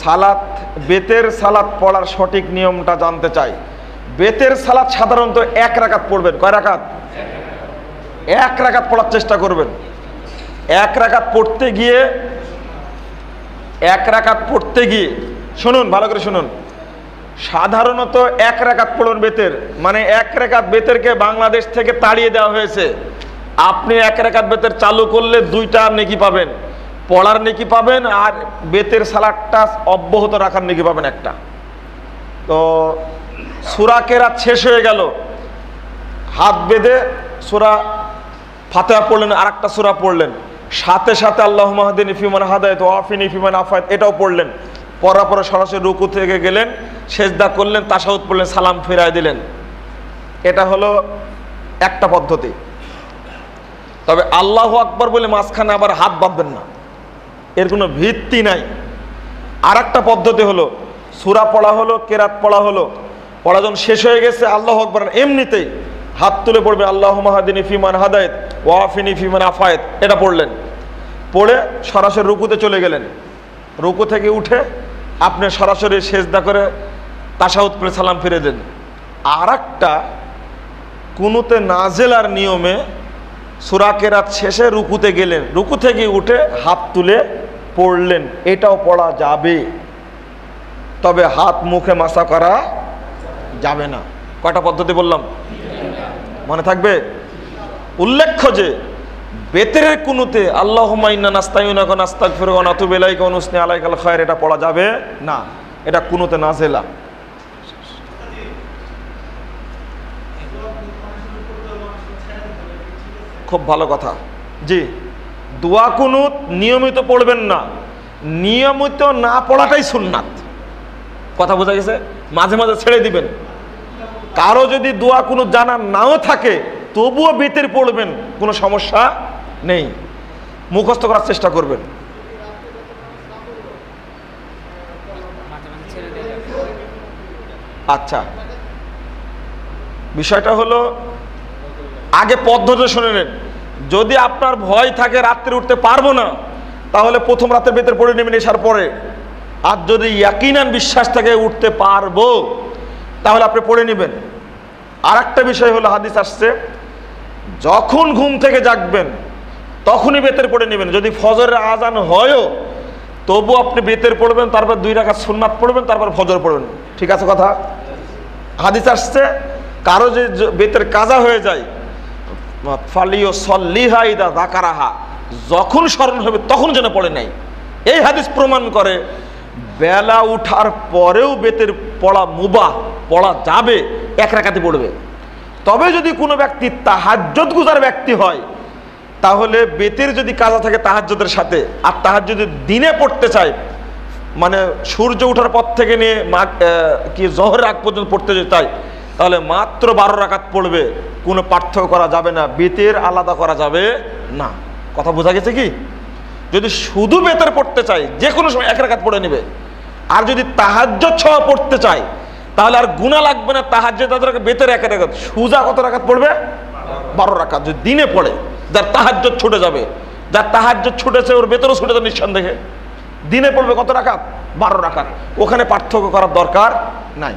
সালাত, বেতের সালাত পড়ার সঠিক নিয়মটা জানতে চাই। বেতের সালাত সাধারণত 1 রাকাত পড়বেন। কয় রাকাত? 1 রাকাত পড়ার চেষ্টা করবেন। 1 রাকাত পড়তে গিয়ে 1 রাকাত পড়তে গিয়ে শুনুন, ভালো করে শুনুন, সাধারণত 1 রাকাত পড়ুন বেতের, মানে 1 রাকাত বেতেরকে বাংলাদেশ থেকে তাড়িয়ে দেওয়া হয়েছে। আপনি 1 রাকাত বেতের চালু করলে 2টা নেকি পাবেন, পড়ার নেকি পাবেন আর বেতের সালাতটা অব্যাহত রাখার নেকি পাবেন একটা। তো সূরা কেরাত শেষ হয়ে গেল, হাত বেঁধে সূরা ফাতিহা পড়লেন, আরেকটা সূরা পড়লেন, সাথে সাথে আল্লাহুম্মা হদিনি ফিমান হাদায়াত ওয়া আফিনি ফিমান আফায়াত এটাও পড়লেন। পড়ার পরে সরাসরি রুকু থেকে গেলেন, সেজদা করলেন, তাশাহুদ পড়লেন, সালাম ফিরায় দিলেন। এটা হলো একটা পদ্ধতি। তবে আল্লাহু আকবার বলে মাঝখানে আবার হাত বাঁধবেন না, এর কোনো ভিত্তি নাই। আর একটা পদ্ধতি হলো, সূরা পড়া হলো, কেরাত পড়া হলো, পড়া যখন শেষ হয়ে গেছে আল্লাহু আকবার এমনিতেই হাত তুলে পড়বে আল্লাহুম্মা হদিনি ফিমান হাদায়াত ওয়া আফিনি ফিমান আফায়াত এটা পড়লেন, পড়ে সরাসরি রুকুতে চলে গেলেন। রুকু থেকে উঠে আপনি সরাসরি সেজদা করে তাশাহুদ পড়ে সালাম ফিরে দেন। আর একটা কুনুতে নাজেলার নিয়মে সূরা কেরাত শেষে রুকুতে গেলেন, রুকু থেকে উঠে হাত তুলে পড়লেন, এটাও পড়া যাবে। তবে হাত মুখে মাসা করা যাবে না। কয়টা পদ্ধতি বললাম? মনে থাকবে? উল্লেখ্য যে বেতের কুনুতে আল্লাহুম্মা ইন্না নাস্তাইনুকা নাস্তাগফিরুকা ওয়া নাতুবু ইলাইকা ওয়া নুসনি আলাইকাল খায়র এটা পড়া যাবে না, এটা কুনুতে নাজেলা। খুব ভালো কথা। জি, দোয়া কুনুত নিয়মিত পড়বেন না, নিয়মিত না পড়াটাই সুন্নাত। কথা বোঝা গেছে? মাঝে মাঝে ছেড়ে দিবেন। কারো যদি দোয়া কুনুত জানা নাও থাকে তবুও বেতের পড়বেন, কোনো সমস্যা নেই, মুখস্থ করার চেষ্টা করবেন। আচ্ছা, বিষয়টা হলো আগে পদ্ধতি শুনে নেন। যদি আপনার ভয় থাকে রাত্রে উঠতে পারবো না, তাহলে প্রথম রাতে বেতের পড়ে নেবেন এসার পরে। আর যদি ইয়াকিনান বিশ্বাস থাকে উঠতে পারবো, তাহলে আপনি পড়ে নেবেন। আর একটা বিষয় হলো, হাদিস আসছে যখন ঘুম থেকে জাগবেন তখনই বেতের পড়ে নেবেন। যদি ফজরের আজান হয়ও তবু আপনি বেতের পড়বেন, তারপর 2 রাকাত সুন্নাত পড়বেন, তারপর ফজর পড়বেন। ঠিক আছে কথা? হাদিস আসছে কারো যে বেতের কাজা হয়ে যায় ফালিও সল্লিহা ইদা যাকারাহা, যখন স্মরণ হবে তখন যেন পড়ে নাই। এই হাদিস প্রমাণ করে বেলা উঠার পরেও বেতের পড়া মুবাহ, পড়া যাবে, 1 রাকাতে পড়বে। তবে যদি কোনো ব্যক্তি তাহাজ্জুদ গুজার ব্যক্তি হয়, তাহলে বেতের যদি কাজা থাকে তাহাজ্জুদের সাথে, আর তাহাজ্জুদ যদি দিনে পড়তে চায়, মানে সূর্য ওঠার পর থেকে নিয়ে কি জোহরের আগ পর্যন্ত পড়তে চায়, তাহলে মাত্র 12 রাকাত পড়বে, কোনো পার্থক্য করা যাবে না, বেতের আলাদা করা যাবে না। কথা বোঝা গেছে কি? যদি শুধু বেতের পড়তে চাই যে কোনো সময় 1 রাকাত পড়ে নেবে। আর যদি তাহাজ্জুদ সহ পড়তে চায় তাহলে আর গুনাহ লাগবে না, তাহাজ্জুদ বেতের 1 রাকাত, সুজা কত রাকাত পড়বে? 12 রাকাত। যদি দিনে পড়ে, যার তাহাজ্জুদ ছুটে যাবে, যার তাহাজ্জুদ ছুটেছে ওর বেতেরও ছুটে যাবে নিঃসন্দেহে। দিনে পড়বে কত রাকাত? 12 রাকাত। ওখানে পার্থক্য করার দরকার নাই।